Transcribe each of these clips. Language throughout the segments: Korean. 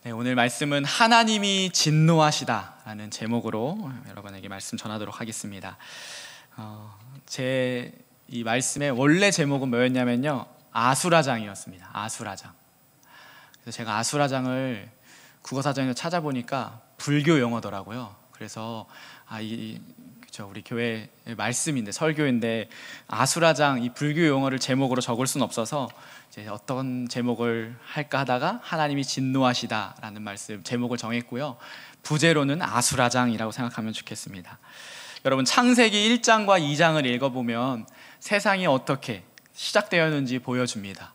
네, 오늘 말씀은 하나님이 진노하시다라는 제목으로 여러분에게 말씀 전하도록 하겠습니다. 제 이 말씀의 원래 제목은 뭐였냐면요, 아수라장이었습니다. 아수라장. 그래서 제가 아수라장을 국어사전에서 찾아보니까 불교 용어더라고요. 그래서 우리 교회 말씀인데, 설교인데 아수라장, 이 불교 용어를 제목으로 적을 수는 없어서 이제 어떤 제목을 할까 하다가 하나님이 진노하시다라는 말씀 제목을 정했고요. 부제로는 아수라장이라고 생각하면 좋겠습니다. 여러분, 창세기 1장과 2장을 읽어보면 세상이 어떻게 시작되었는지 보여줍니다.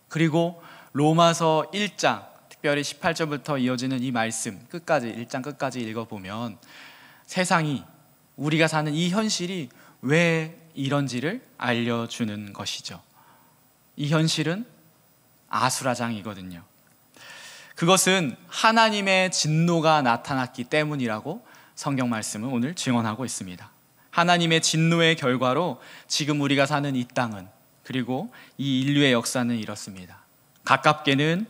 그리고 로마서 1장, 특별히 18절부터 이어지는 이 말씀 끝까지, 1장 끝까지 읽어보면 세상이, 우리가 사는 이 현실이 왜 이런지를 알려주는 것이죠. 이 현실은 아수라장이거든요. 그것은 하나님의 진노가 나타났기 때문이라고 성경 말씀은 오늘 증언하고 있습니다. 하나님의 진노의 결과로 지금 우리가 사는 이 땅은, 그리고 이 인류의 역사는 이렇습니다. 가깝게는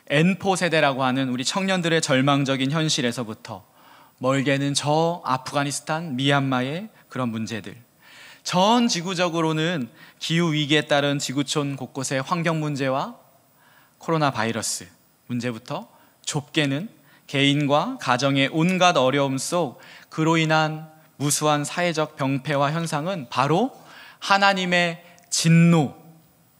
N포 세대라고 하는 우리 청년들의 절망적인 현실에서부터, 멀게는 저 아프가니스탄, 미얀마의 그런 문제들, 전 지구적으로는 기후위기에 따른 지구촌 곳곳의 환경 문제와 코로나 바이러스 문제부터, 좁게는 개인과 가정의 온갖 어려움 속 그로 인한 무수한 사회적 병폐와 현상은 바로 하나님의 진노,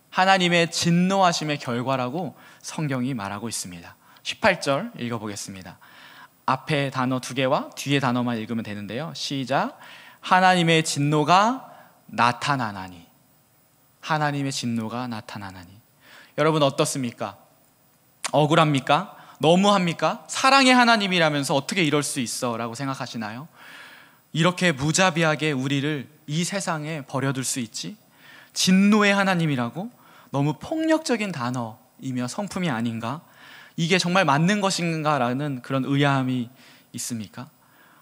하나님의 진노하심의 결과라고 성경이 말하고 있습니다. 18절 읽어보겠습니다. 앞에 단어 2개와 뒤에 단어만 읽으면 되는데요. 시작. 하나님의 진노가 나타나나니. 하나님의 진노가 나타나나니. 여러분, 어떻습니까? 억울합니까? 너무합니까? 사랑의 하나님이라면서 어떻게 이럴 수 있어? 라고 생각하시나요? 이렇게 무자비하게 우리를 이 세상에 버려둘 수 있지? 진노의 하나님이라고? 너무 폭력적인 단어이며 성품이 아닌가? 이게 정말 맞는 것인가? 라는 그런 의아함이 있습니까?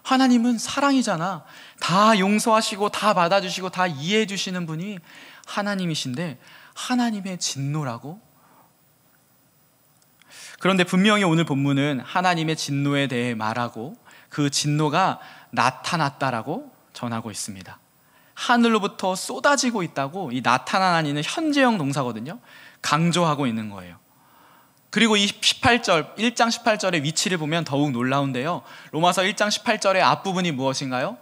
하나님은 사랑이잖아. 다 용서하시고 다 받아주시고 다 이해해 주시는 분이 하나님이신데 하나님의 진노라고? 그런데 분명히 오늘 본문은 하나님의 진노에 대해 말하고 그 진노가 나타났다라고 전하고 있습니다. 하늘로부터 쏟아지고 있다고, 이 나타나니는 현재형 동사거든요. 강조하고 있는 거예요. 그리고 이 18절, 1장 18절의 위치를 보면 더욱 놀라운데요. 로마서 1장 18절의 앞부분이 무엇인가요?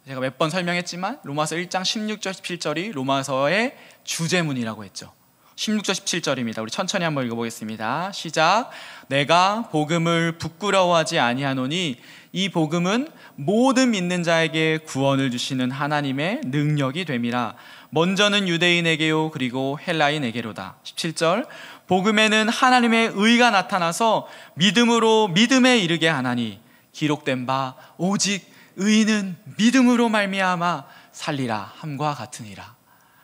제가 몇 번 설명했지만 로마서 1장 16절 17절이 로마서의 주제문이라고 했죠. 16절 17절입니다. 우리 천천히 한번 읽어보겠습니다. 시작. 내가 복음을 부끄러워하지 아니하노니 이 복음은 모든 믿는 자에게 구원을 주시는 하나님의 능력이 됨이라. 먼저는 유대인에게요 그리고 헬라인에게로다. 17절. 복음에는 하나님의 의가 나타나서 믿음으로 믿음에 이르게 하나니 기록된 바 오직 의인은 믿음으로 말미암아 살리라 함과 같으니라.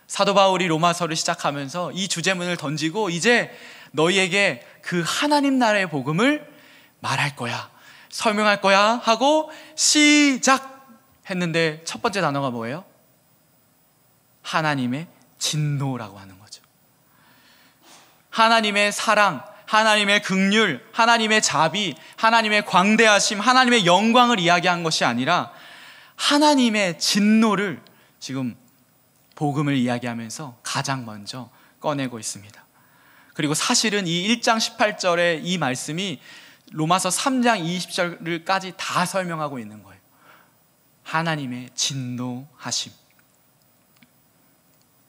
사도 바울이 로마서를 시작하면서 이 주제문을 던지고 이제 너희에게 그 하나님 나라의 복음을 말할 거야, 설명할 거야 하고 시작했는데 첫 번째 단어가 뭐예요? 하나님의 진노라고 하는 거죠. 하나님의 사랑, 하나님의 긍휼, 하나님의 자비, 하나님의 광대하심, 하나님의 영광을 이야기한 것이 아니라 하나님의 진노를 지금 복음을 이야기하면서 가장 먼저 꺼내고 있습니다. 그리고 사실은 이 1장 18절의 이 말씀이 로마서 3장 20절까지 다 설명하고 있는 거예요. 하나님의 진노하심.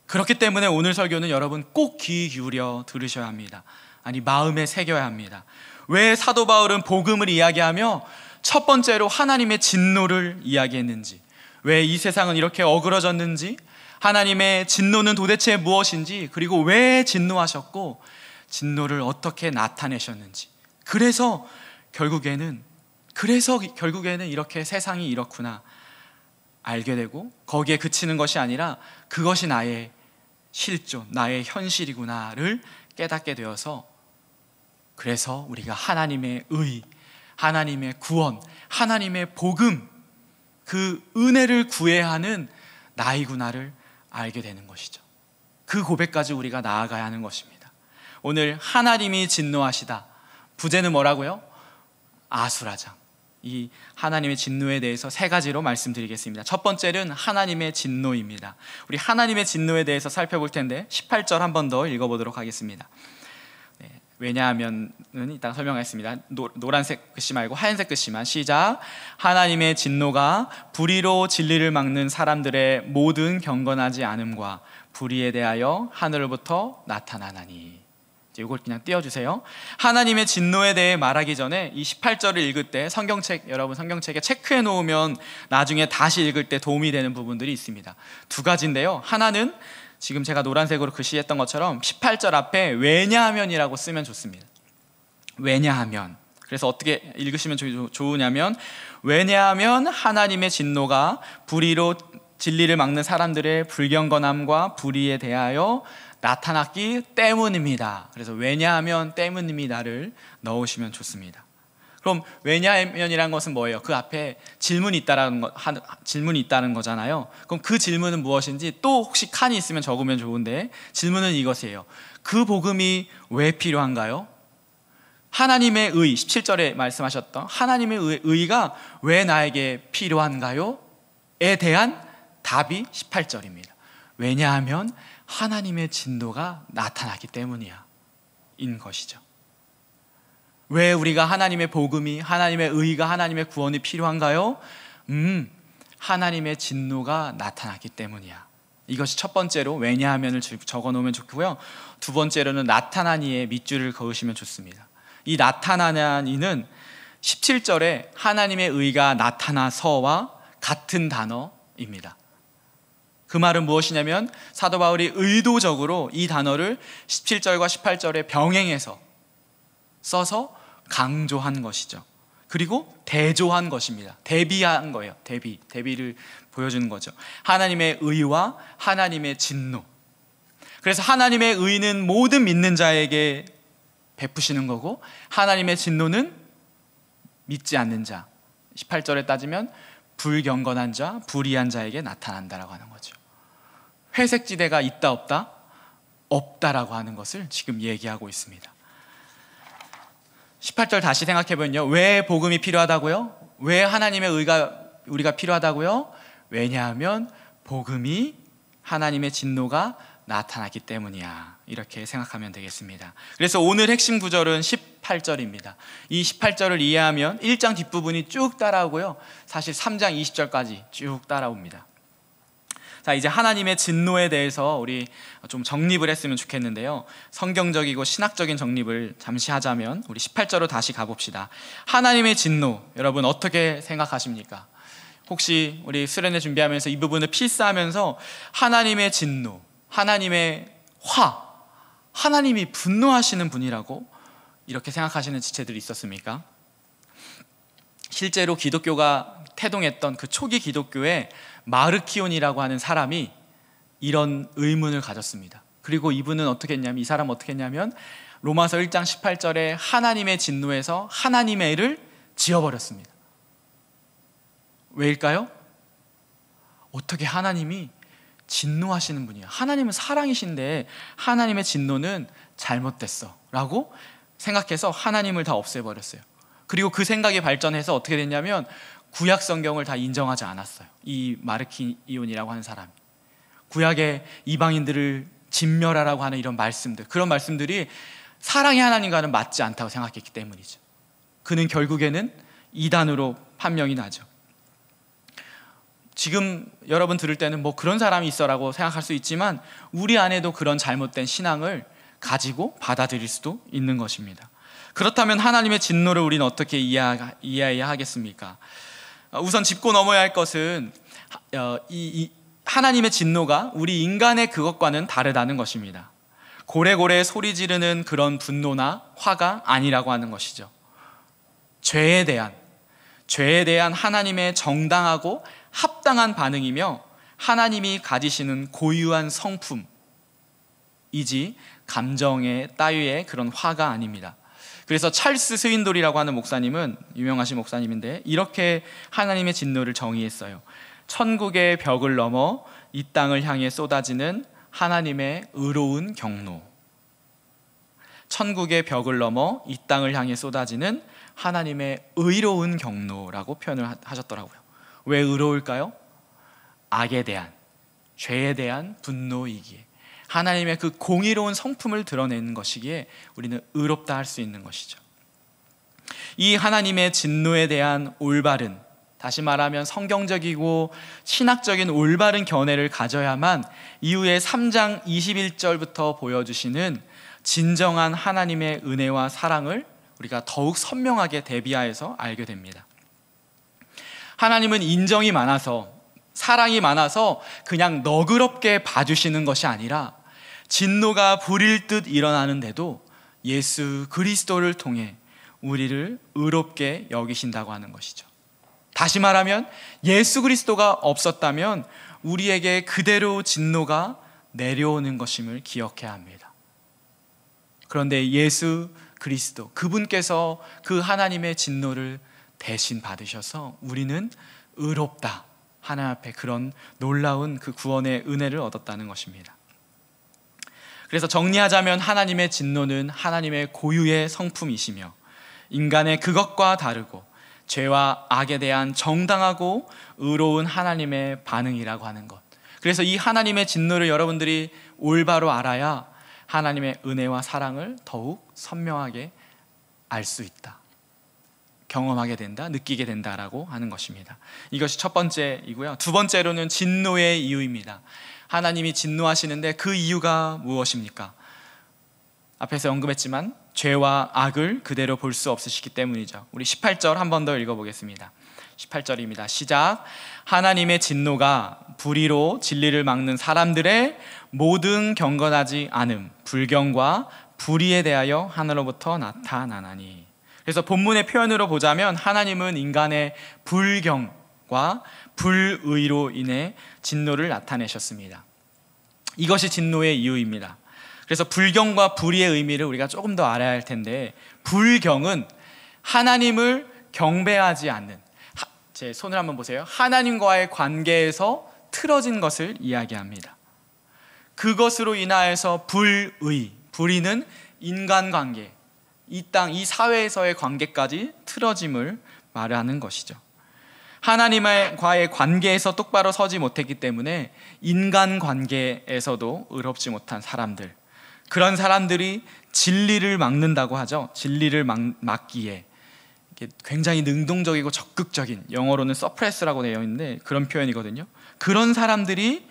그렇기 때문에 오늘 설교는 여러분 꼭 귀 기울여 들으셔야 합니다. 아니, 마음에 새겨야 합니다. 왜 사도 바울은 복음을 이야기하며 첫 번째로 하나님의 진노를 이야기했는지, 왜 이 세상은 이렇게 어그러졌는지, 하나님의 진노는 도대체 무엇인지, 그리고 왜 진노하셨고 진노를 어떻게 나타내셨는지, 그래서 결국에는 이렇게 세상이 이렇구나 알게 되고 거기에 그치는 것이 아니라 그것이 나의 실존, 나의 현실이구나를 깨닫게 되어서, 그래서 우리가 하나님의 의, 하나님의 구원, 하나님의 복음, 그 은혜를 구해야 하는 나이구나를 알게 되는 것이죠. 그 고백까지 우리가 나아가야 하는 것입니다. 오늘 하나님이 진노하시다, 부제는 뭐라고요? 아수라장. 이 하나님의 진노에 대해서 세 가지로 말씀드리겠습니다. 첫 번째는 하나님의 진노입니다. 우리 하나님의 진노에 대해서 살펴볼 텐데 18절 한 번 더 읽어보도록 하겠습니다. 왜냐하면은 이따가 설명하겠습니다. 노란색 글씨 말고 하얀색 글씨만. 시작. 하나님의 진노가 불의로 진리를 막는 사람들의 모든 경건하지 않음과 불의에 대하여 하늘로부터 나타나나니. 이걸 그냥 띄워주세요. 하나님의 진노에 대해 말하기 전에 이 18절을 읽을 때 여러분 성경책에 체크해 놓으면 나중에 다시 읽을 때 도움이 되는 부분들이 있습니다. 두 가지인데요. 하나는 지금 제가 노란색으로 글씨했던 것처럼 18절 앞에 왜냐하면이라고 쓰면 좋습니다. 왜냐하면. 그래서 어떻게 읽으시면 좋으냐면, 왜냐하면 하나님의 진노가 불의로 진리를 막는 사람들의 불경건함과 불의에 대하여 나타났기 때문입니다. 그래서 왜냐하면 때문입니다를 넣으시면 좋습니다. 그럼 왜냐하면이란 것은 뭐예요? 그 앞에 질문이 있다는 거잖아요. 그럼 그 질문은 무엇인지 또 혹시 칸이 있으면 적으면 좋은데, 질문은 이것이에요. 그 복음이 왜 필요한가요? 하나님의 의, 17절에 말씀하셨던 하나님의 의가 왜 나에게 필요한가요? 에 대한 답이 18절입니다. 왜냐하면 하나님의 진노가 나타나기 때문이야 인 것이죠. 왜 우리가 하나님의 복음이, 하나님의 의가, 하나님의 구원이 필요한가요? 하나님의 진노가 나타나기 때문이야. 이것이 첫 번째로 왜냐하면을 적어 놓으면 좋고요. 두 번째로는 나타나니에 밑줄을 그으시면 좋습니다. 이 나타나니는 17절에 하나님의 의가 나타나서와 같은 단어입니다. 그 말은 무엇이냐면, 사도 바울이 의도적으로 이 단어를 17절과 18절에 병행해서 써서 강조한 것이죠. 그리고 대조한 것입니다. 대비한 거예요. 대비를 보여주는 거죠. 하나님의 의와 하나님의 진노. 그래서 하나님의 의는 모든 믿는 자에게 베푸시는 거고, 하나님의 진노는 믿지 않는 자, 18절에 따지면 불경건한 자, 불의한 자에게 나타난다라고 하는 거죠. 회색지대가 있다 없다? 없다라고 하는 것을 지금 얘기하고 있습니다. 18절 다시 생각해보면요, 왜 복음이 필요하다고요? 왜 하나님의 의가 우리가 필요하다고요? 왜냐하면 복음이, 하나님의 진노가 나타났기 때문이야. 이렇게 생각하면 되겠습니다. 그래서 오늘 핵심 구절은 18절입니다. 이 18절을 이해하면 1장 뒷부분이 쭉 따라오고요, 사실 3장 20절까지 쭉 따라옵니다. 자, 이제 하나님의 진노에 대해서 우리 좀 정립을 했으면 좋겠는데요, 성경적이고 신학적인 정립을 잠시 하자면 우리 18절로 다시 가봅시다. 하나님의 진노, 여러분 어떻게 생각하십니까? 혹시 우리 수련회 준비하면서 이 부분을 필사하면서 하나님의 진노, 하나님의 화, 하나님이 분노하시는 분이라고 이렇게 생각하시는 지체들이 있었습니까? 실제로 기독교가 태동했던 그 초기 기독교에 마르키온이라고 하는 사람이 이런 의문을 가졌습니다. 그리고 이분은 이 사람은 어떻게 했냐면 로마서 1장 18절에 하나님의 진노에서 하나님의 애를 지어버렸습니다. 왜일까요? 어떻게 하나님이 진노하시는 분이야, 하나님은 사랑이신데 하나님의 진노는 잘못됐어 라고 생각해서 하나님을 다 없애버렸어요. 그리고 그 생각이 발전해서 어떻게 됐냐면 구약 성경을 다 인정하지 않았어요. 이 마르키온이라고 하는 사람이 구약의 이방인들을 진멸하라고 하는 이런 말씀들, 그런 말씀들이 사랑의 하나님과는 맞지 않다고 생각했기 때문이죠. 그는 결국에는 이단으로 판명이 나죠. 지금 여러분 들을 때는 뭐 그런 사람이 있어라고 생각할 수 있지만 우리 안에도 그런 잘못된 신앙을 가지고 받아들일 수도 있는 것입니다. 그렇다면 하나님의 진노를 우리는 어떻게 이해해야 하겠습니까? 우선 짚고 넘어야 할 것은 하나님의 진노가 우리 인간의 그것과는 다르다는 것입니다. 고래고래 소리 지르는 그런 분노나 화가 아니라고 하는 것이죠. 죄에 대한 하나님의 정당하고 합당한 반응이며 하나님이 가지시는 고유한 성품이지 감정의 따위의 그런 화가 아닙니다. 그래서 찰스 스윈돌이라고 하는 목사님은, 유명하신 목사님인데, 이렇게 하나님의 진노를 정의했어요. 천국의 벽을 넘어 이 땅을 향해 쏟아지는 하나님의 의로운 경로. 천국의 벽을 넘어 이 땅을 향해 쏟아지는 하나님의 의로운 경로라고 표현을 하셨더라고요. 왜 의로울까요? 악에 대한, 죄에 대한 분노이기에, 하나님의 그 공의로운 성품을 드러내는 것이기에 우리는 의롭다 할 수 있는 것이죠. 이 하나님의 진노에 대한 올바른, 다시 말하면 성경적이고 신학적인 올바른 견해를 가져야만 이후에 3장 21절부터 보여주시는 진정한 하나님의 은혜와 사랑을 우리가 더욱 선명하게 대비하여서 알게 됩니다. 하나님은 인정이 많아서, 사랑이 많아서 그냥 너그럽게 봐주시는 것이 아니라 진노가 불일 듯 일어나는데도 예수 그리스도를 통해 우리를 의롭게 여기신다고 하는 것이죠. 다시 말하면 예수 그리스도가 없었다면 우리에게 그대로 진노가 내려오는 것임을 기억해야 합니다. 그런데 예수 그리스도, 그분께서 그 하나님의 진노를 대신 받으셔서 우리는 의롭다, 하나님 앞에 그런 놀라운 그 구원의 은혜를 얻었다는 것입니다. 그래서 정리하자면 하나님의 진노는 하나님의 고유의 성품이시며 인간의 그것과 다르고 죄와 악에 대한 정당하고 의로운 하나님의 반응이라고 하는 것. 그래서 이 하나님의 진노를 여러분들이 올바로 알아야 하나님의 은혜와 사랑을 더욱 선명하게 알 수 있다, 경험하게 된다, 느끼게 된다라고 하는 것입니다. 이것이 첫 번째이고요. 두 번째로는 진노의 이유입니다. 하나님이 진노하시는데 그 이유가 무엇입니까? 앞에서 언급했지만 죄와 악을 그대로 볼 수 없으시기 때문이죠. 우리 18절 한 번 더 읽어보겠습니다. 18절입니다. 시작. 하나님의 진노가 불의로 진리를 막는 사람들의 모든 경건하지 않음, 불경과 불의에 대하여 하늘로부터 나타나나니. 그래서 본문의 표현으로 보자면 하나님은 인간의 불경과 불의로 인해 진노를 나타내셨습니다. 이것이 진노의 이유입니다. 그래서 불경과 불의의 의미를 우리가 조금 더 알아야 할 텐데, 불경은 하나님을 경배하지 않는, 제 손을 한번 보세요. 하나님과의 관계에서 틀어진 것을 이야기합니다. 그것으로 인하여서 불의, 불의는 인간관계, 이 땅, 이 사회에서의 관계까지 틀어짐을 말하는 것이죠. 하나님과의 관계에서 똑바로 서지 못했기 때문에 인간관계에서도 의롭지 못한 사람들, 그런 사람들이 진리를 막는다고 하죠. 진리를 막기에 굉장히 능동적이고 적극적인, 영어로는 서프레스라고 되어 있는데 그런 표현이거든요. 그런 사람들이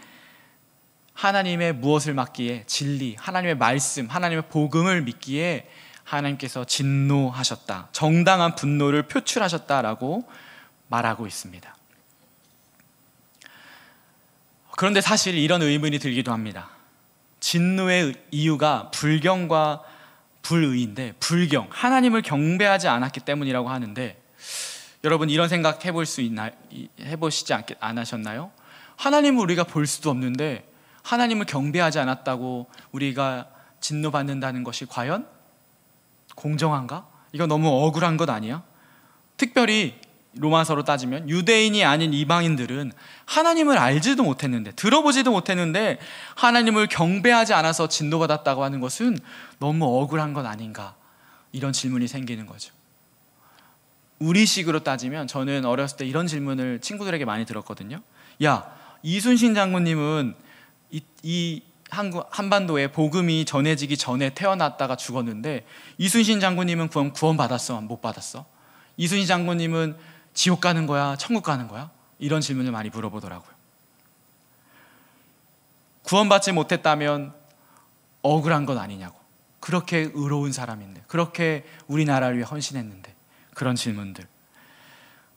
하나님의 무엇을 막기에, 진리, 하나님의 말씀, 하나님의 복음을 믿기에 하나님께서 진노하셨다, 정당한 분노를 표출하셨다라고 말하고 있습니다. 그런데 사실 이런 의문이 들기도 합니다. 진노의 이유가 불경과 불의인데, 불경, 하나님을 경배하지 않았기 때문이라고 하는데, 여러분 이런 생각 해보시지 않으셨나요? 하나님을 우리가 볼 수도 없는데 하나님을 경배하지 않았다고 우리가 진노받는다는 것이 과연 공정한가? 이거 너무 억울한 것 아니야? 특별히 로마서로 따지면 유대인이 아닌 이방인들은 하나님을 알지도 못했는데, 들어보지도 못했는데 하나님을 경배하지 않아서 진노받았다고 하는 것은 너무 억울한 것 아닌가, 이런 질문이 생기는 거죠. 우리식으로 따지면 저는 어렸을 때 이런 질문을 친구들에게 많이 들었거든요. 야, 이순신 장군님은 이 한반도에 복음이 전해지기 전에 태어났다가 죽었는데 이순신 장군님은 구원 받았어? 못 받았어? 이순신 장군님은 지옥 가는 거야? 천국 가는 거야? 이런 질문을 많이 물어보더라고요. 구원받지 못했다면 억울한 건 아니냐고, 그렇게 의로운 사람인데, 그렇게 우리나라를 위해 헌신했는데, 그런 질문들.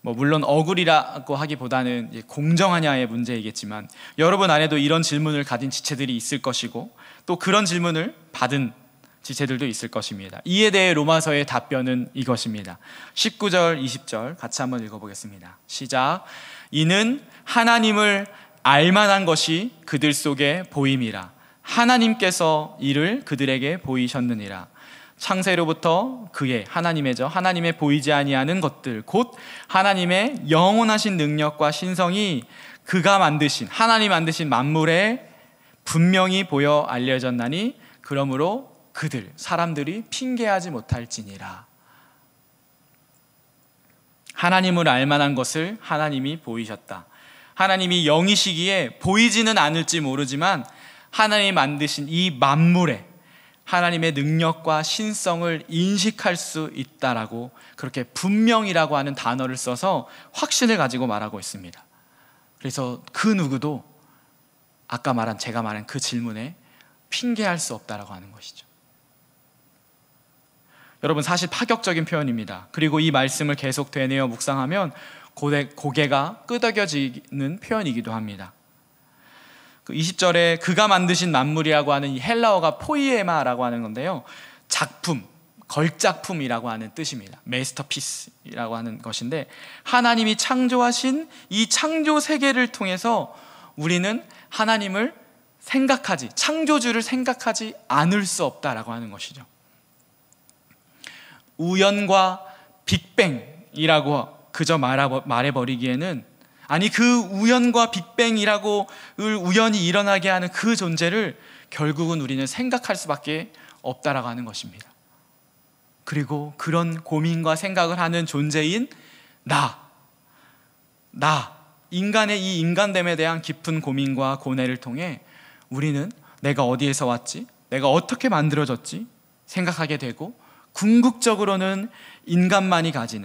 물론 억울이라고 하기보다는 공정하냐의 문제이겠지만 여러분 안에도 이런 질문을 가진 지체들이 있을 것이고, 또 그런 질문을 받은 지체들도 있을 것입니다. 이에 대해 로마서의 답변은 이것입니다. 19절 20절 같이 한번 읽어보겠습니다. 시작. 이는 하나님을 알만한 것이 그들 속에 보임이라, 하나님께서 이를 그들에게 보이셨느니라. 창세로부터 그의, 하나님의 보이지 아니하는 것들, 곧 하나님의 영원하신 능력과 신성이 그가 만드신, 하나님 만드신 만물에 분명히 보여 알려졌나니, 그러므로 사람들이 핑계하지 못할지니라. 하나님을 알만한 것을 하나님이 보이셨다. 하나님이 영이시기에 보이지는 않을지 모르지만 하나님이 만드신 이 만물에 하나님의 능력과 신성을 인식할 수 있다라고, 그렇게 분명이라고 하는 단어를 써서 확신을 가지고 말하고 있습니다. 그래서 그 누구도 제가 말한 그 질문에 핑계할 수 없다라고 하는 것이죠. 여러분, 사실 파격적인 표현입니다. 그리고 이 말씀을 계속 되뇌어 묵상하면 고개가 끄덕여지는 표현이기도 합니다. 20절에 그가 만드신 만물이라고 하는 이 헬라어가 포이에마라고 하는 건데요, 작품, 걸작품이라고 하는 뜻입니다. 메스터피스라고 하는 것인데, 하나님이 창조하신 이 창조 세계를 통해서 우리는 하나님을 창조주를 생각하지 않을 수 없다라고 하는 것이죠. 우연과 빅뱅이라고 그저 말해버리기에는, 아니, 그 우연과 빅뱅이라고 우연히 일어나게 하는 그 존재를 결국은 우리는 생각할 수밖에 없다라고 하는 것입니다. 그리고 그런 고민과 생각을 하는 존재인 인간의 이 인간됨에 대한 깊은 고민과 고뇌를 통해 우리는 내가 어디에서 왔지? 내가 어떻게 만들어졌지? 생각하게 되고, 궁극적으로는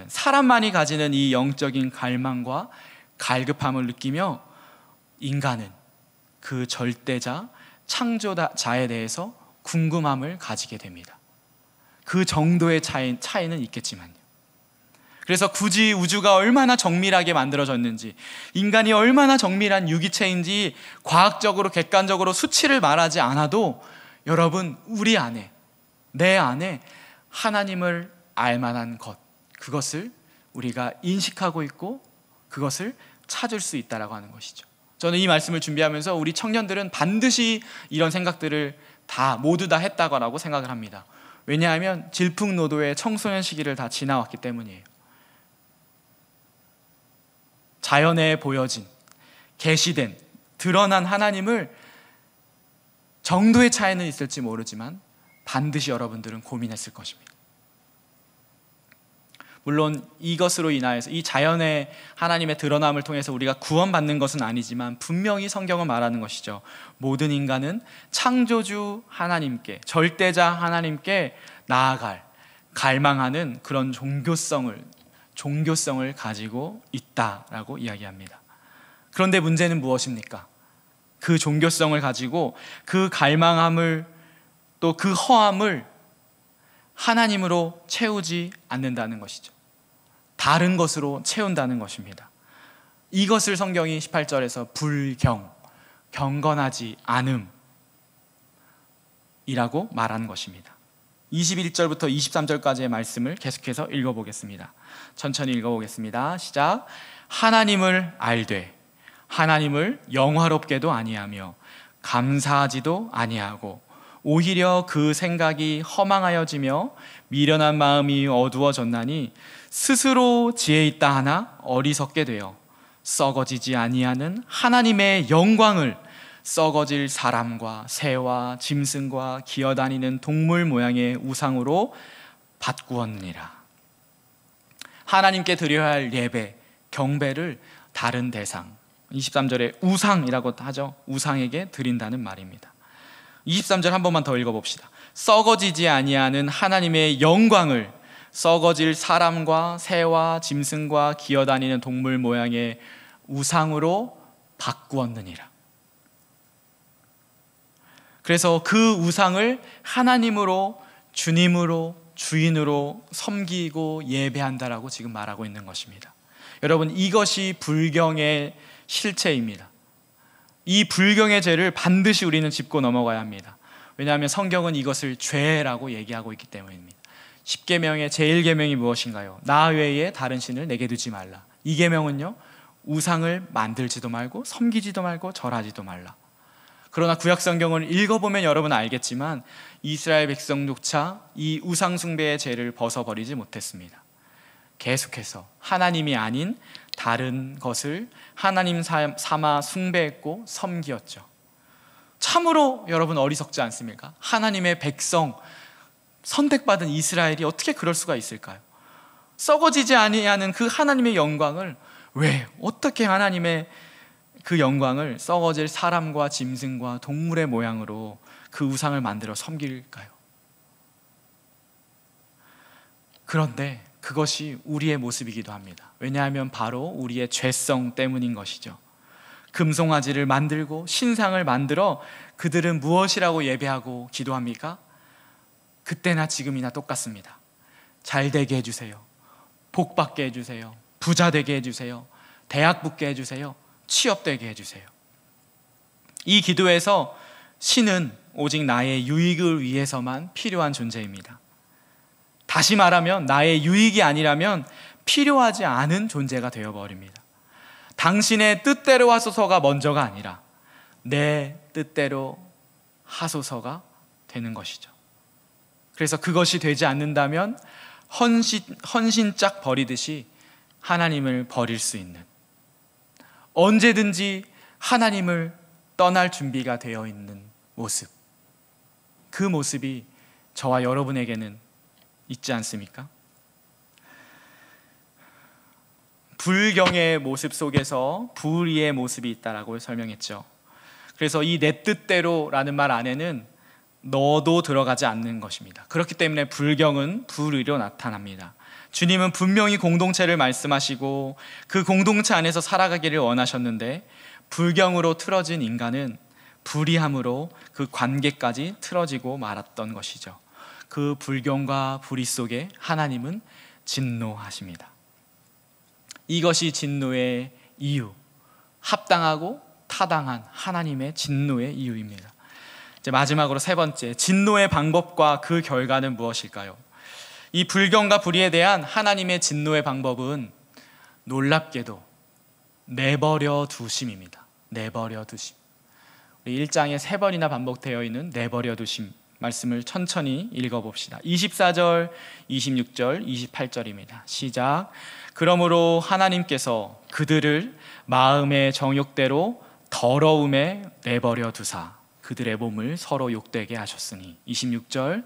사람만이 가지는 이 영적인 갈망과 갈급함을 느끼며 인간은 그 절대자, 창조자에 대해서 궁금함을 가지게 됩니다. 그 정도의 차이는 있겠지만요. 그래서 굳이 우주가 얼마나 정밀하게 만들어졌는지, 인간이 얼마나 정밀한 유기체인지 과학적으로 객관적으로 수치를 말하지 않아도 여러분, 우리 안에, 내 안에 하나님을 알만한 것, 그것을 우리가 인식하고 있고 그것을 찾을 수 있다라고 하는 것이죠. 저는 이 말씀을 준비하면서 우리 청년들은 반드시 이런 생각들을 모두 다 했다고 생각을 합니다. 왜냐하면 질풍노도의 청소년 시기를 다 지나왔기 때문이에요. 자연에 보여진, 계시된, 드러난 하나님을 정도의 차이는 있을지 모르지만 반드시 여러분들은 고민했을 것입니다. 물론 이것으로 인하여서, 이 자연의 하나님의 드러남을 통해서 우리가 구원받는 것은 아니지만 분명히 성경은 말하는 것이죠. 모든 인간은 창조주 하나님께, 절대자 하나님께 나아갈, 갈망하는 그런 종교성을 가지고 있다라고 이야기합니다. 그런데 문제는 무엇입니까? 그 종교성을 가지고 그 갈망함을, 또 그 허함을 하나님으로 채우지 않는다는 것이죠. 다른 것으로 채운다는 것입니다. 이것을 성경이 18절에서 경건하지 않음이라고 말하는 것입니다. 21절부터 23절까지의 말씀을 계속해서 읽어보겠습니다. 천천히 읽어보겠습니다. 시작. 하나님을 알되 하나님을 영화롭게도 아니하며 감사하지도 아니하고 오히려 그 생각이 허망하여지며 미련한 마음이 어두워졌나니 스스로 지혜 있다 하나 어리석게 되어 썩어지지 아니하는 하나님의 영광을 썩어질 사람과 새와 짐승과 기어다니는 동물 모양의 우상으로 바꾸었느니라. 하나님께 드려야 할 예배, 경배를 다른 대상, 23절에 우상이라고 하죠. 우상에게 드린다는 말입니다. 23절 한 번만 더 읽어봅시다. 썩어지지 아니하는 하나님의 영광을 썩어질 사람과 새와 짐승과 기어다니는 동물 모양의 우상으로 바꾸었느니라. 그래서 그 우상을 하나님으로, 주님으로, 주인으로 섬기고 예배한다라고 지금 말하고 있는 것입니다. 여러분, 이것이 불경의 실체입니다. 이 불경의 죄를 반드시 우리는 짚고 넘어가야 합니다. 왜냐하면 성경은 이것을 죄라고 얘기하고 있기 때문입니다. 10계명의 제1계명이 무엇인가요? 나 외에 다른 신을 내게 두지 말라. 2계명은요, 우상을 만들지도 말고 섬기지도 말고 절하지도 말라. 그러나 구약 성경을 읽어보면 여러분 알겠지만 이스라엘 백성조차 이 우상 숭배의 죄를 벗어버리지 못했습니다. 계속해서 하나님이 아닌 다른 것을 하나님 삼아 숭배했고 섬기었죠. 참으로 여러분 어리석지 않습니까? 하나님의 백성, 선택받은 이스라엘이 어떻게 그럴 수가 있을까요? 썩어지지 아니하는 그 하나님의 영광을 왜, 어떻게 하나님의 그 영광을 썩어질 사람과 짐승과 동물의 모양으로 그 우상을 만들어 섬길까요? 그런데 그것이 우리의 모습이기도 합니다. 왜냐하면 바로 우리의 죄성 때문인 것이죠. 금송아지를 만들고 신상을 만들어 그들은 무엇이라고 예배하고 기도합니까? 그때나 지금이나 똑같습니다. 잘 되게 해주세요. 복 받게 해주세요. 부자 되게 해주세요. 대학 붙게 해주세요. 취업 되게 해주세요. 이 기도에서 신은 오직 나의 유익을 위해서만 필요한 존재입니다. 다시 말하면 나의 유익이 아니라면 필요하지 않은 존재가 되어버립니다. 당신의 뜻대로 하소서가 먼저가 아니라 내 뜻대로 하소서가 되는 것이죠. 그래서 그것이 되지 않는다면 헌신짝 버리듯이 하나님을 버릴 수 있는, 언제든지 하나님을 떠날 준비가 되어 있는 모습, 그 모습이 저와 여러분에게는 있지 않습니까? 불경의 모습 속에서 불의의 모습이 있다라고 설명했죠. 그래서 이 내 뜻대로라는 말 안에는 너도 들어가지 않는 것입니다. 그렇기 때문에 불경은 불의로 나타납니다. 주님은 분명히 공동체를 말씀하시고 그 공동체 안에서 살아가기를 원하셨는데 불경으로 틀어진 인간은 불의함으로 그 관계까지 틀어지고 말았던 것이죠. 그 불경과 불의 속에 하나님은 진노하십니다. 이것이 진노의 이유, 합당하고 타당한 하나님의 진노의 이유입니다. 이제 마지막으로 세 번째, 진노의 방법과 그 결과는 무엇일까요? 이 불경과 불의에 대한 하나님의 진노의 방법은 놀랍게도 내버려 두심입니다. 내버려 두심. 우리 1장에 3번이나 반복되어 있는 내버려 두심 말씀을 천천히 읽어봅시다. 24절, 26절, 28절입니다. 시작. 그러므로 하나님께서 그들을 마음의 정욕대로 더러움에 내버려 두사 그들의 몸을 서로 욕되게 하셨으니. 26절.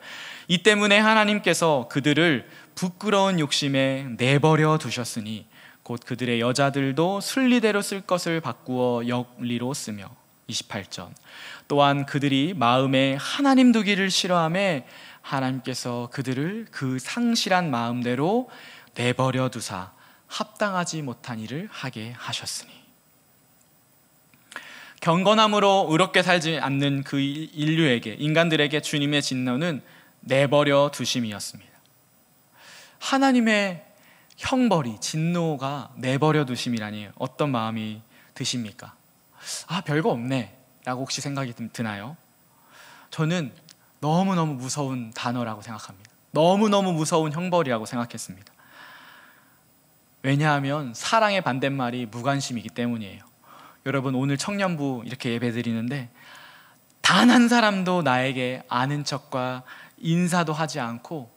이 때문에 하나님께서 그들을 부끄러운 욕심에 내버려 두셨으니 곧 그들의 여자들도 순리대로 쓸 것을 바꾸어 역리로 쓰며. 28절. 또한 그들이 마음에 하나님 두기를 싫어하며 하나님께서 그들을 그 상실한 마음대로 내버려 두사 합당하지 못한 일을 하게 하셨으니. 경건함으로 의롭게 살지 않는 그 인류에게, 인간들에게 주님의 진노는 내버려 두심이었습니다. 하나님의 형벌이, 진노가 내버려 두심이라니 어떤 마음이 드십니까? 아, 별거 없네 라고 혹시 생각이 드나요? 저는 너무너무 무서운 단어라고 생각합니다. 너무너무 무서운 형벌이라고 생각했습니다. 왜냐하면 사랑의 반대말이 무관심이기 때문이에요. 여러분, 오늘 청년부 이렇게 예배 드리는데 단 한 사람도 나에게 아는 척과 인사도 하지 않고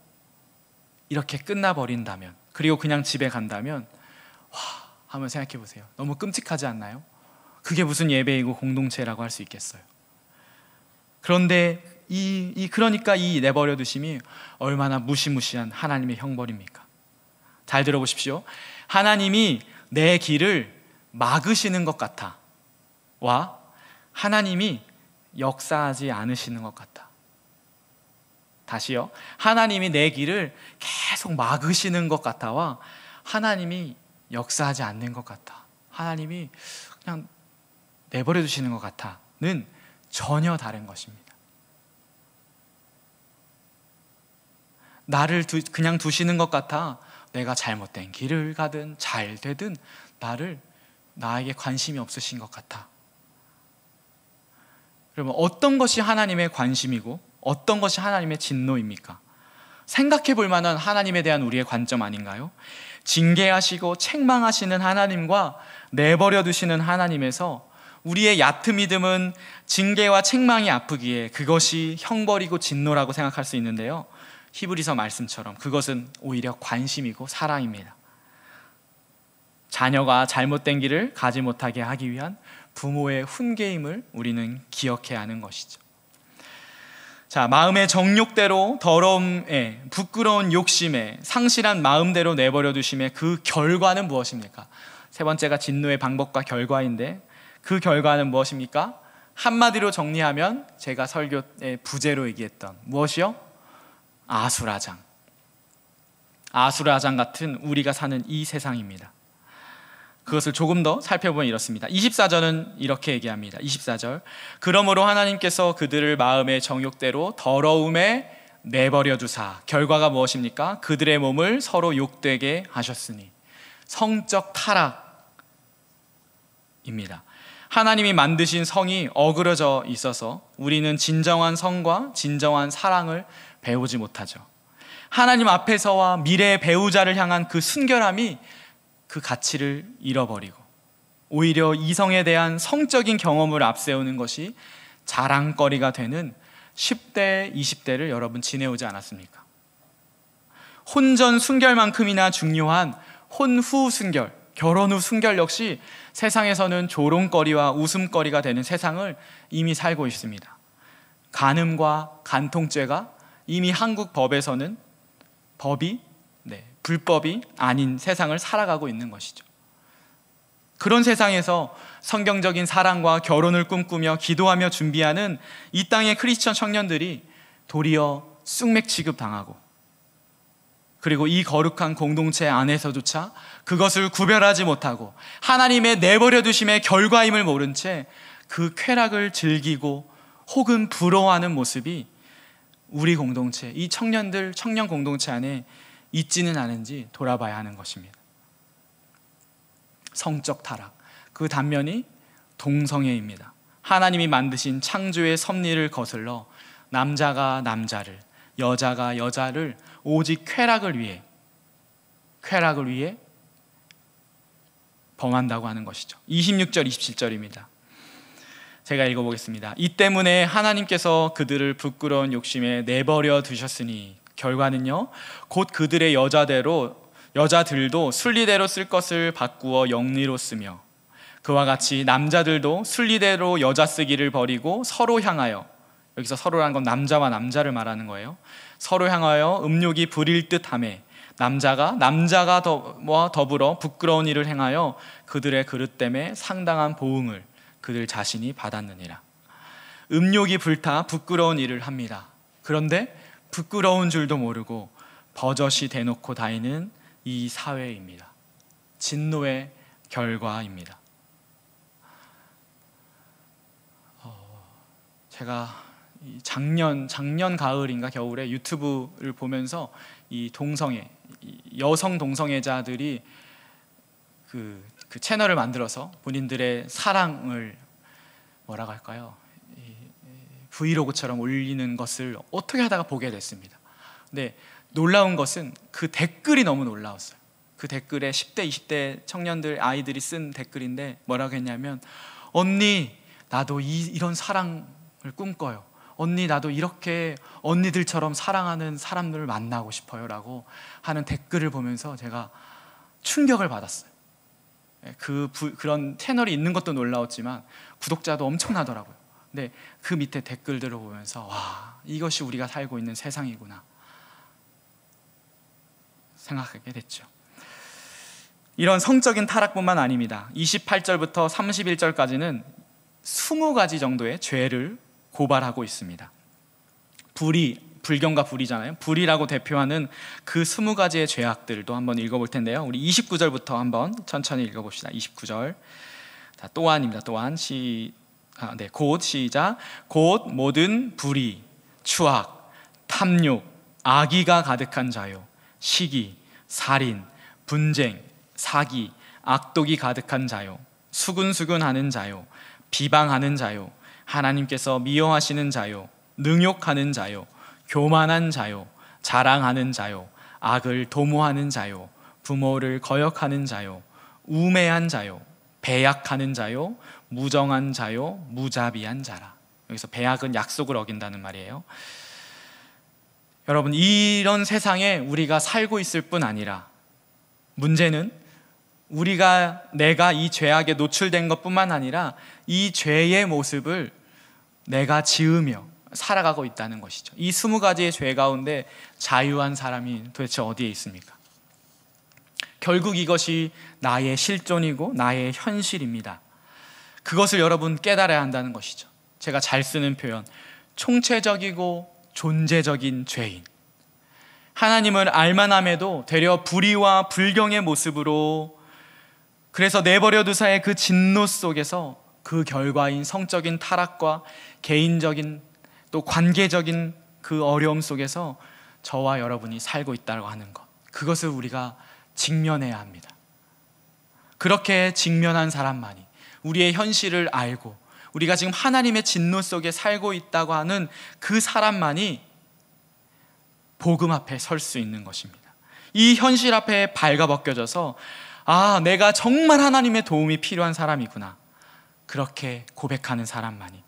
이렇게 끝나버린다면, 그리고 그냥 집에 간다면 와, 한번 생각해 보세요. 너무 끔찍하지 않나요? 그게 무슨 예배이고 공동체라고 할 수 있겠어요? 그런데 그러니까 이 내버려 두심이 얼마나 무시무시한 하나님의 형벌입니까? 잘 들어보십시오. 하나님이 내 길을 막으시는 것 같아 와 하나님이 역사하지 않으시는 것 같아. 다시요. 하나님이 내 길을 계속 막으시는 것 같아와 하나님이 역사하지 않는 것 같아, 하나님이 그냥 내버려 두시는 것 같아는 전혀 다른 것입니다. 나를 그냥 두시는 것 같아 내가 잘못된 길을 가든 잘 되든 나에게 관심이 없으신 것 같아. 그러면 어떤 것이 하나님의 관심이고 어떤 것이 하나님의 진노입니까? 생각해 볼 만한 하나님에 대한 우리의 관점 아닌가요? 징계하시고 책망하시는 하나님과 내버려 두시는 하나님에서 우리의 얕은 믿음은 징계와 책망이 아프기에 그것이 형벌이고 진노라고 생각할 수 있는데요, 히브리서 말씀처럼 그것은 오히려 관심이고 사랑입니다. 자녀가 잘못된 길을 가지 못하게 하기 위한 부모의 훈계임을 우리는 기억해야 하는 것이죠. 자, 마음의 정욕대로 더러움에, 부끄러운 욕심에, 상실한 마음대로 내버려 두심의 그 결과는 무엇입니까? 세 번째가 진노의 방법과 결과인데, 그 결과는 무엇입니까? 한마디로 정리하면 제가 설교의 부제로 얘기했던 무엇이요? 아수라장. 아수라장 같은 우리가 사는 이 세상입니다. 그것을 조금 더 살펴보면 이렇습니다. 24절은 이렇게 얘기합니다. 24절, 그러므로 하나님께서 그들을 마음의 정욕대로 더러움에 내버려 두사, 결과가 무엇입니까? 그들의 몸을 서로 욕되게 하셨으니. 성적 타락입니다. 하나님이 만드신 성이 어그러져 있어서 우리는 진정한 성과 진정한 사랑을 배우지 못하죠. 하나님 앞에서와 미래의 배우자를 향한 그 순결함이 그 가치를 잃어버리고 오히려 이성에 대한 성적인 경험을 앞세우는 것이 자랑거리가 되는 10대, 20대를 여러분 지내오지 않았습니까? 혼전 순결만큼이나 중요한 혼후 순결, 결혼 후 순결 역시 세상에서는 조롱거리와 웃음거리가 되는 세상을 이미 살고 있습니다. 간음과 간통죄가 이미 한국 법에서는 불법이 아닌 세상을 살아가고 있는 것이죠. 그런 세상에서 성경적인 사랑과 결혼을 꿈꾸며 기도하며 준비하는 이 땅의 크리스천 청년들이 도리어 쑥맥 취급당하고, 그리고 이 거룩한 공동체 안에서조차 그것을 구별하지 못하고 하나님의 내버려 두심의 결과임을 모른 채 그 쾌락을 즐기고 혹은 부러워하는 모습이 우리 공동체, 이 청년 공동체 안에 있지는 않은지 돌아봐야 하는 것입니다. 성적 타락, 그 단면이 동성애입니다. 하나님이 만드신 창조의 섭리를 거슬러 남자가 남자를, 여자가 여자를 오직 쾌락을 위해 범한다고 하는 것이죠. 26절, 27절입니다. 제가 읽어보겠습니다. 이 때문에 하나님께서 그들을 부끄러운 욕심에 내버려 두셨으니, 결과는요, 곧 그들의 여자들도 순리대로 쓸 것을 바꾸어 영리로 쓰며, 그와 같이 남자들도 순리대로 여자 쓰기를 버리고 서로 향하여, 여기서 서로라는 건 남자와 남자를 말하는 거예요. 서로 향하여 음욕이 부릴 듯하매 남자가 더불어 부끄러운 일을 행하여 그들의 그릇 때문에 상당한 보응을 그들 자신이 받았느니라. 음욕이 불타 부끄러운 일을 합니다. 그런데 부끄러운 줄도 모르고 버젓이 대놓고 다니는 이 사회입니다. 진노의 결과입니다. 제가 작년 가을인가 겨울에 유튜브를 보면서 이 동성애, 여성 동성애자들이 그 채널을 만들어서 본인들의 사랑을 뭐라고 할까요? 브이로그처럼 올리는 것을 어떻게 하다가 보게 됐습니다. 근데 놀라운 것은 그 댓글이 너무 놀라웠어요. 그 댓글에 10대, 20대 청년들, 아이들이 쓴 댓글인데 뭐라고 했냐면, 언니, 나도 이런 사랑을 꿈꿔요. 언니, 나도 이렇게 언니들처럼 사랑하는 사람들을 만나고 싶어요 라고 하는 댓글을 보면서 제가 충격을 받았어요. 그런 채널이 있는 것도 놀라웠지만 구독자도 엄청나더라고요. 근데 그 밑에 댓글들을 보면서 와, 이것이 우리가 살고 있는 세상이구나 생각하게 됐죠. 이런 성적인 타락뿐만 아닙니다. 28절부터 31절까지는 20가지 정도의 죄를 고발하고 있습니다. 불경과 불이잖아요. 불이라고 대표하는 그 20가지의 죄악들도 한번 읽어볼 텐데요. 우리 29절부터 한번 천천히 읽어봅시다. 29절. 또한입니다. 또한 곧 시작. 곧 모든 불의, 추악, 탐욕, 악의가 가득한 자요, 시기, 살인, 분쟁, 사기, 악독이 가득한 자요, 수근수근하는 자요, 비방하는 자요, 하나님께서 미워하시는 자요, 능욕하는 자요, 교만한 자요, 자랑하는 자요, 악을 도모하는 자요, 부모를 거역하는 자요, 우매한 자요, 배약하는 자요, 무정한 자요, 무자비한 자라. 여기서 배약은 약속을 어긴다는 말이에요. 여러분, 이런 세상에 우리가 살고 있을 뿐 아니라 문제는 내가 이 죄악에 노출된 것뿐만 아니라 이 죄의 모습을 내가 지으며 살아가고 있다는 것이죠. 이 20가지의 죄 가운데 자유한 사람이 도대체 어디에 있습니까? 결국 이것이 나의 실존이고 나의 현실입니다. 그것을 여러분 깨달아야 한다는 것이죠. 제가 잘 쓰는 표현, 총체적이고 존재적인 죄인. 하나님을 알만함에도 되려 불의와 불경의 모습으로, 그래서 내버려 두사의 그 진노 속에서 그 결과인 성적인 타락과 개인적인 또 관계적인 그 어려움 속에서 저와 여러분이 살고 있다고 하는 것, 그것을 우리가 직면해야 합니다. 그렇게 직면한 사람만이, 우리의 현실을 알고 우리가 지금 하나님의 진노 속에 살고 있다고 하는 그 사람만이 복음 앞에 설 수 있는 것입니다. 이 현실 앞에 발가벗겨져서 내가 정말 하나님의 도움이 필요한 사람이구나, 그렇게 고백하는 사람만이,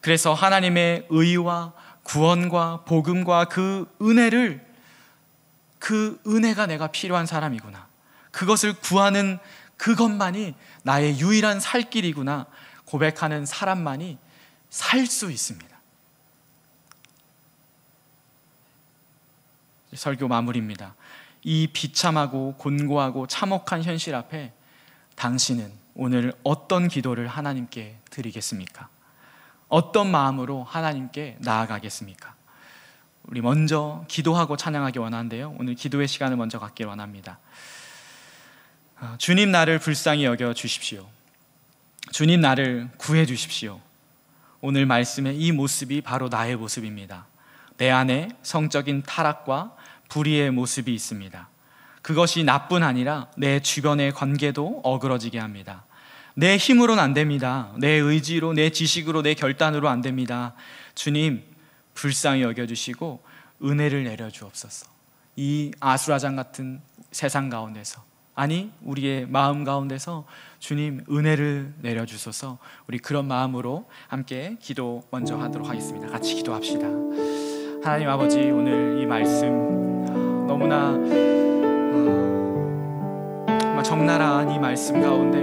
그래서 하나님의 의와 구원과 복음과 그 은혜가 내가 필요한 사람이구나, 그것을 구하는 그것만이 나의 유일한 살 길이구나 고백하는 사람만이 살 수 있습니다. 설교 마무리입니다. 이 비참하고 곤고하고 참혹한 현실 앞에 당신은 오늘 어떤 기도를 하나님께 드리겠습니까? 어떤 마음으로 하나님께 나아가겠습니까? 우리 먼저 기도하고 찬양하기 원하는데요, 오늘 기도의 시간을 먼저 갖길 원합니다. 주님, 나를 불쌍히 여겨 주십시오. 주님, 나를 구해 주십시오. 오늘 말씀의 이 모습이 바로 나의 모습입니다. 내 안에 성적인 타락과 불의의 모습이 있습니다. 그것이 나뿐 아니라 내 주변의 관계도 어그러지게 합니다. 내 힘으로는 안 됩니다. 내 의지로, 내 지식으로, 내 결단으로 안 됩니다. 주님, 불쌍히 여겨주시고 은혜를 내려주옵소서. 이 아수라장 같은 세상 가운데서, 아니 우리의 마음 가운데서 주님 은혜를 내려주소서. 우리 그런 마음으로 함께 기도 먼저 하도록 하겠습니다. 같이 기도합시다. 하나님 아버지, 오늘 이 말씀 너무나 적나라한 이 말씀 가운데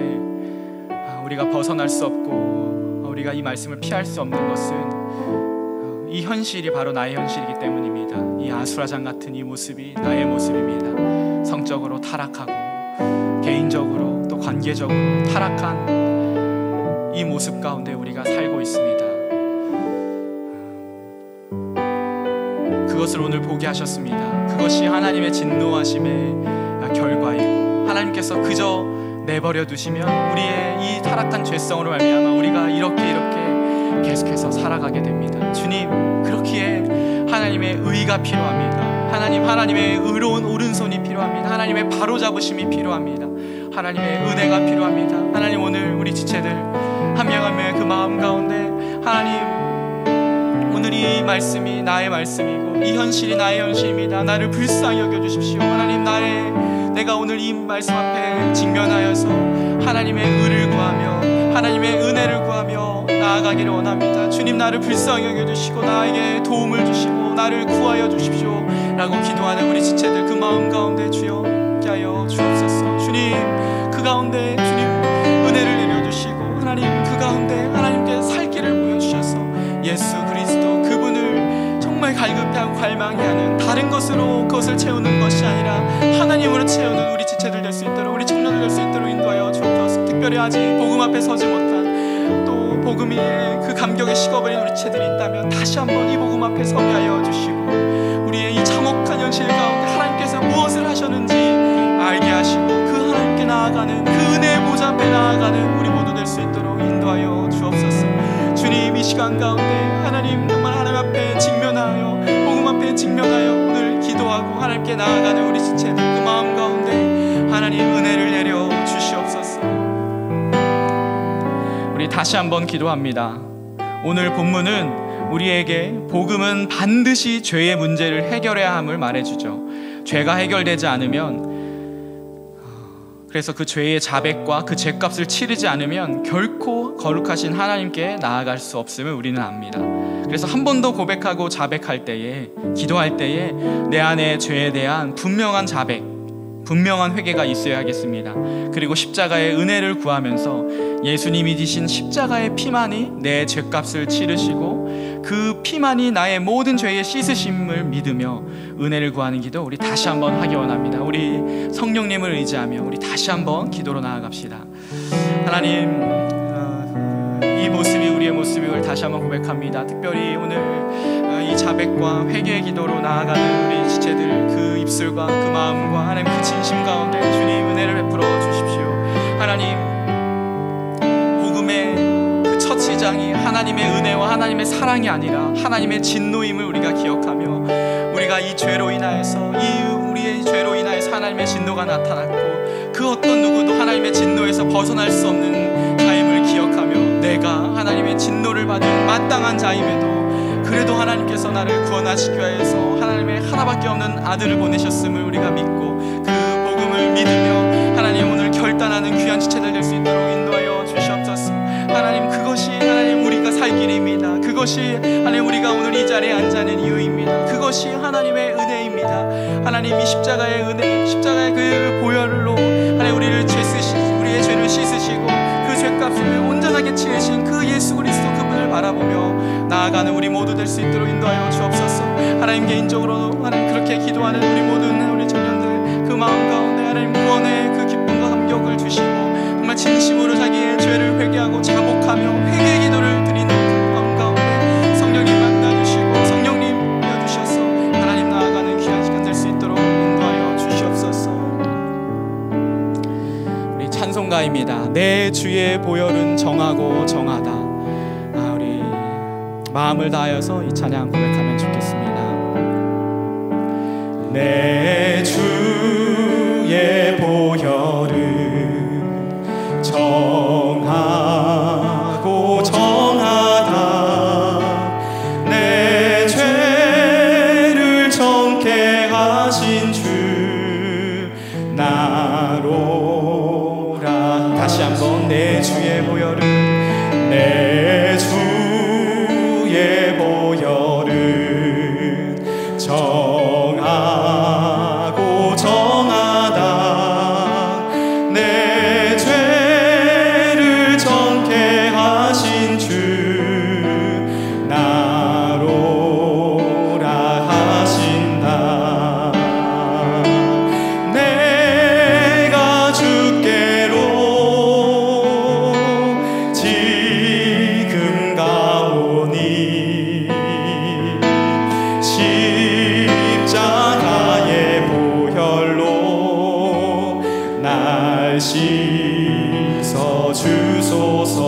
우리가 벗어날 수 없고 우리가 이 말씀을 피할 수 없는 것은 이 현실이 바로 나의 현실이기 때문입니다. 이 아수라장 같은 이 모습이 나의 모습입니다. 성적으로 타락하고 개인적으로 또 관계적으로 타락한 이 모습 가운데 우리가 살고 있습니다. 그것을 오늘 보게 하셨습니다. 그것이 하나님의 진노하심의 결과이고, 하나님께서 그저 내버려 두시면 우리의 이 타락한 죄성으로 말미암아 우리가 이렇게 계속해서 살아가게 됩니다. 주님, 그렇기에 하나님의 의가 필요합니다. 하나님의 의로운 오른손이 필요합니다. 하나님의 바로잡으심이 필요합니다. 하나님의 은혜가 필요합니다. 하나님, 오늘 우리 지체들 한 명 한 명의 그 마음 가운데 하나님, 오늘 이 말씀이 나의 말씀이고 이 현실이 나의 현실입니다. 나를 불쌍히 여겨주십시오. 하나님, 내가 오늘 이 말씀 앞에 직면하여서 하나님의 의를 구하며 하나님의 은혜를 구하며 나아가기를 원합니다. 주님, 나를 불쌍히 여겨주시고 나에게 도움을 주시고 나를 구하여 주십시오 라고 기도하는 우리 지체들 그 마음 가운데 주여 함께 하여 주옵소서. 주님, 그 가운데 주님 은혜를 내려주시고 하나님, 그 가운데 하나님께 살 길을 보여주셔서 예수 그리스도 그분을 정말 갈급해하고 갈망해하는 다른 것으로 그것을 채우는 것이 아니라 하나님으로 채우는 우리 지체들 될 수 있도록, 우리 청년들 될 수 있도록 인도하여 주옵소서. 특별히 아직 복음 앞에 서지 못한, 또 복음이 그 감격에 식어버린 우리 지체들이 있다면 다시 한번 이 복음 앞에 서게 하여 주시고 우리의 이 참혹한 현실 가운데 하나님께서 무엇을 하셨는지 알게 하시고 그 하나님께 나아가는, 그 은혜의 보좌 앞에 나아가는 우리 모두 될 수 있도록 인도하여 주옵소서. 주님, 이 시간 가운데 하나님 정말 하나님 앞에 직면하여 복음 앞에 직면하여 오늘 기도하고 하나님께 나아가는 우리 지체들 그 마음 가운데 하나님 은혜를 내려 주시옵소서. 우리 다시 한번 기도합니다. 오늘 본문은 우리에게 복음은 반드시 죄의 문제를 해결해야 함을 말해주죠. 죄가 해결되지 않으면, 그래서 그 죄의 자백과 그 죄값을 치르지 않으면 결코 거룩하신 하나님께 나아갈 수 없음을 우리는 압니다. 그래서 한 번 더 고백하고 자백할 때에, 기도할 때에 내 안의 죄에 대한 분명한 자백, 분명한 회개가 있어야겠습니다. 그리고 십자가의 은혜를 구하면서 예수님이 지신 십자가의 피만이 내 죄값을 치르시고 그 피만이 나의 모든 죄의 씻으심을 믿으며 은혜를 구하는 기도 우리 다시 한번 하기 원합니다. 우리 성령님을 의지하며 우리 다시 한번 기도로 나아갑시다. 하나님, 이 모습이 우리의 모습임을 다시 한번 고백합니다. 특별히 오늘 이 자백과 회개의 기도로 나아가는 우리 지체들, 그 입술과 그 마음과 하나님 그 진심 가운데 주님 은혜를 베풀어 주십시오. 하나님, 복음의 그 첫 시장이 하나님의 은혜와 하나님의 사랑이 아니라 하나님의 진노임을 우리가 기억하며 우리가 이 죄로 인하여서 우리의 죄로 인하여서 하나님의 진노가 나타났고 그 어떤 누구도 하나님의 진노에서 벗어날 수 없는 자임을 기억하며 내가 하나님의 진노를 받은 마땅한 자임에도 그래도 하나님께서 나를 구원하시기 위해서 하나님의 하나밖에 없는 아들을 보내셨음을 우리가 믿고 그 복음을 믿으며 하나님 오늘 결단하는 귀한 지체들 될 수 있도록 인도하여 주시옵소서. 하나님, 그것이 하나님 우리가 살 길입니다. 그것이 하나님 우리가 오늘 이 자리에 앉아있는 이유입니다. 그것이 하나님의 은혜입니다. 하나님, 이 십자가의 은혜, 십자가의 그 보혈로 하나님 우리의 죄를 씻으시고 그 죄값을 온전하게 치르신 그 예수 그리스도 그분을 바라보며 나아가는 우리 모두 될 수 있도록 인도하여 주옵소서. 하나님, 개인적으로 하나님 그렇게 기도하는 우리 모든 우리 청년들 그 마음 가운데 하나님 구원의 그 기쁨과 감격을 주시고 정말 진심으로 자기의 죄를 회개하고 자복하며 회개의 기도를 드리는 그 마음 가운데 성령님 만나주시고 성령님 이어주셔서 하나님 나아가는 귀한 시간 될 수 있도록 인도하여 주시옵소서. 우리 찬송가입니다. 내 주의 보혈은 정하고 정하다. 우리 마음을 다하여서 이 찬양 고백하면 좋겠습니다. 내 주의 보혈은 정하고 정하다. 내 죄를 정케 하신 주 나로라. 다시 한번 내 주의 보혈은 내 주의 보혈은 정하고 정하다. 내 죄를 정케 하신 주 나로라 하신다. 내가 주께로 지금 가오니 십자가의 보혈로 날 씻어 주소서.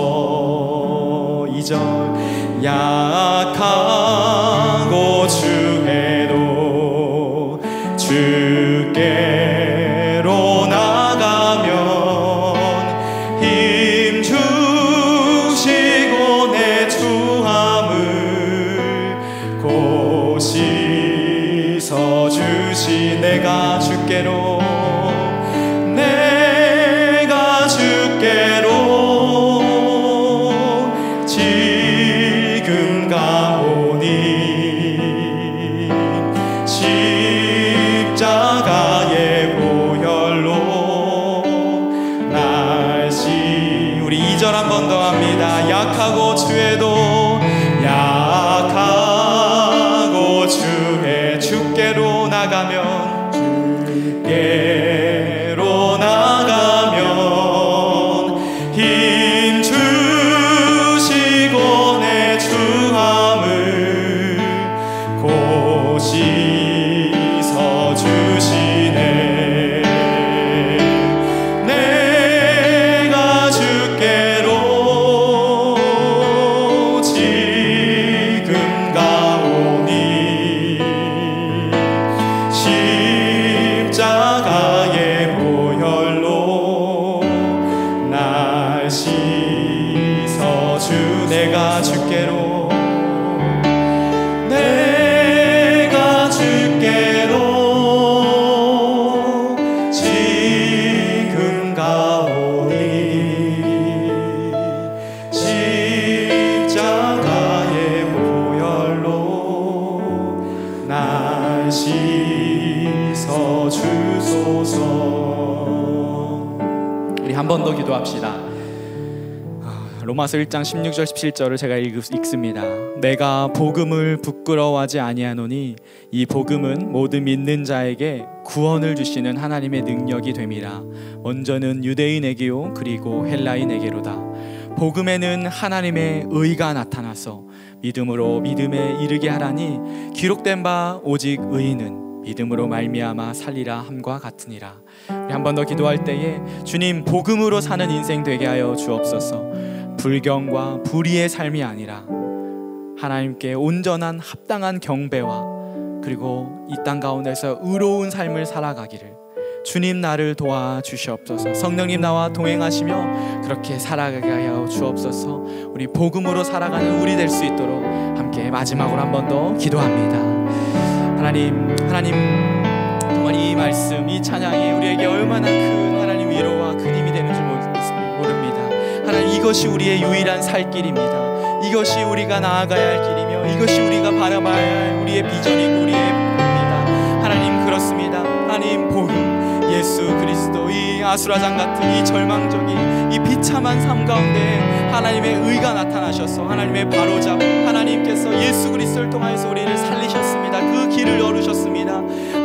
2절 약하고 주해도 주께로 나가면 힘 주시고 내 추함을 곧 씻어 주시. 내가 주께로 지금 가오니 십자가의 보혈로 날 우리 2절 한 번 더 합니다. 약하고 주에도 약하고 주에 주께로 나가면 주께로 나가면 힘 주시고 내 추함을 곧 씻어 주시네. 내가 주께로 지금 한 번 더 기도합시다. 로마서 1장 16절 17절을 제가 읽습니다. 내가 복음을 부끄러워하지 아니하노니 이 복음은 모든 믿는 자에게 구원을 주시는 하나님의 능력이 됨이라. 먼저는 유대인에게요 그리고 헬라인에게로다. 복음에는 하나님의 의가 나타나서 믿음으로 믿음에 이르게 하라니 기록된 바 오직 의인은 믿음으로 말미암아 살리라 함과 같으니라. 우리 한 번 더 기도할 때에 주님 복음으로 사는 인생 되게 하여 주옵소서. 불경과 불의의 삶이 아니라 하나님께 온전한 합당한 경배와 그리고 이 땅 가운데서 의로운 삶을 살아가기를 주님 나를 도와주시옵소서. 성령님 나와 동행하시며 그렇게 살아가게 하여 주옵소서. 우리 복음으로 살아가는 우리 될 수 있도록 함께 마지막으로 한 번 더 기도합니다. 하나님 정말 이 말씀, 이 찬양이 우리에게 얼마나 큰 하나님 위로와 큰 힘이 되는 줄 모릅니다. 하나님 이것이 우리의 유일한 살 길입니다. 이것이 우리가 나아가야 할 길이며 이것이 우리가 바라봐야 할 우리의 비전이고 우리의 꿈입니다. 하나님 그렇습니다. 하나님 복음 예수 그리스도 이 아수라장 같은 이 절망적인 이 비참한 삶 가운데 하나님의 의가 나타나셔서 하나님의 바로잡 하나님께서 예수 그리스도를 통하여서 우리를 살리셨습니다. 그 길을 열으셨습니다.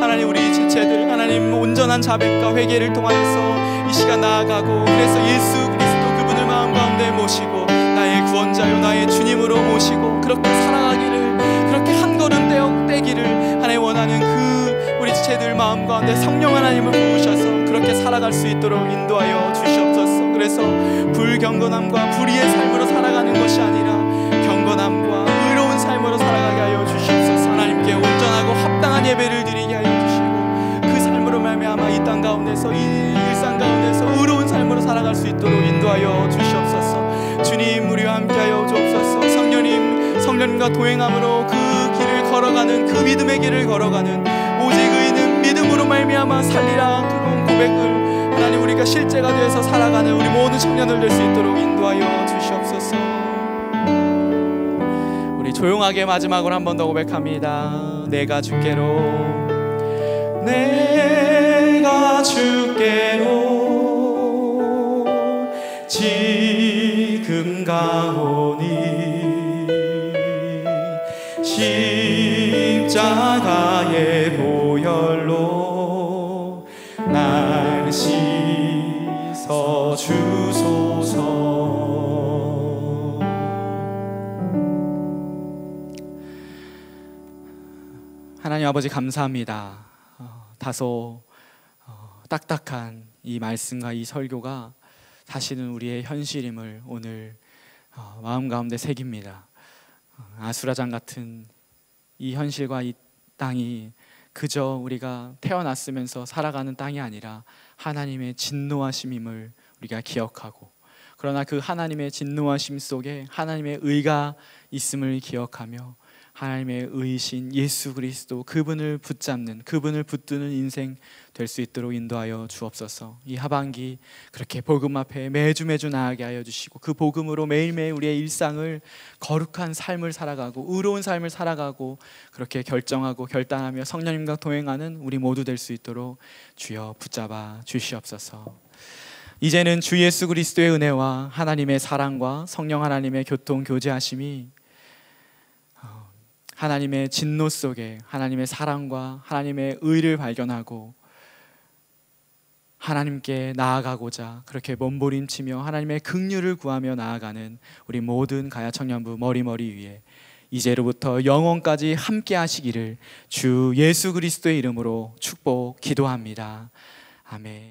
하나님 우리 지체들 하나님 온전한 자백과 회개를 통하여서 이 시간 나아가고 그래서 예수 그리스도 그분을 마음 가운데 모시고 나의 구원자요 나의 주님으로 모시고 그렇게 살아가기를 그렇게 한 걸음 떼기를 하나님 원하는 그 우리 지체들 마음 가운데 성령 하나님을 부으셔서 그렇게 살아갈 수 있도록 인도하여 주시옵소서. 그래서 불경건함과 불의의 삶으로 살아가는 것이 아니라 경건함과 의로운 삶으로 살아가게 하여 주시옵소서. 하나님께 온전하고 합당한 예배를 드리게 하여 주시고 그 삶으로 말미암아 이 땅 가운데서 이 일상 가운데서 의로운 삶으로 살아갈 수 있도록 인도하여 주시옵소서. 주님 우리와 함께하여 주옵소서. 성령님과 동행함으로 그 길을 걸어가는 그 믿음의 길을 걸어가는 오직 의인은 믿음으로 말미암아 살리라 그런 고백을 하나님 우리가 실제가 되어서 살아가는 우리 모든 청년들 될 수 있도록 인도하여 주시옵소서. 우리 조용하게 마지막으로 한 번 더 고백합니다. 내가 주께로 지금 가오니 십자가의 보혈로 날 씻어 주소서. 하나님 아버지 감사합니다. 다소 딱딱한 이 말씀과 이 설교가 사실은 우리의 현실임을 오늘 마음 가운데 새깁니다. 아수라장 같은 이 현실과 이 땅이 그저 우리가 태어났으면서 살아가는 땅이 아니라 하나님의 진노하심임을 우리가 기억하고 그러나 그 하나님의 진노하심 속에 하나님의 의가 있음을 기억하며 하나님의 의이신 예수 그리스도 그분을 붙잡는 그분을 붙드는 인생 될 수 있도록 인도하여 주옵소서. 이 하반기 그렇게 복음 앞에 매주 나아가게 하여 주시고 그 복음으로 매일매일 우리의 일상을 거룩한 삶을 살아가고 의로운 삶을 살아가고 그렇게 결정하고 결단하며 성령님과 동행하는 우리 모두 될 수 있도록 주여 붙잡아 주시옵소서. 이제는 주 예수 그리스도의 은혜와 하나님의 사랑과 성령 하나님의 교통 교제하심이 하나님의 진노 속에 하나님의 사랑과 하나님의 의를 발견하고 하나님께 나아가고자 그렇게 몸부림치며 하나님의 긍휼을 구하며 나아가는 우리 모든 가야 청년부 머리머리 위에 이제로부터 영원까지 함께 하시기를 주 예수 그리스도의 이름으로 축복 기도합니다. 아멘.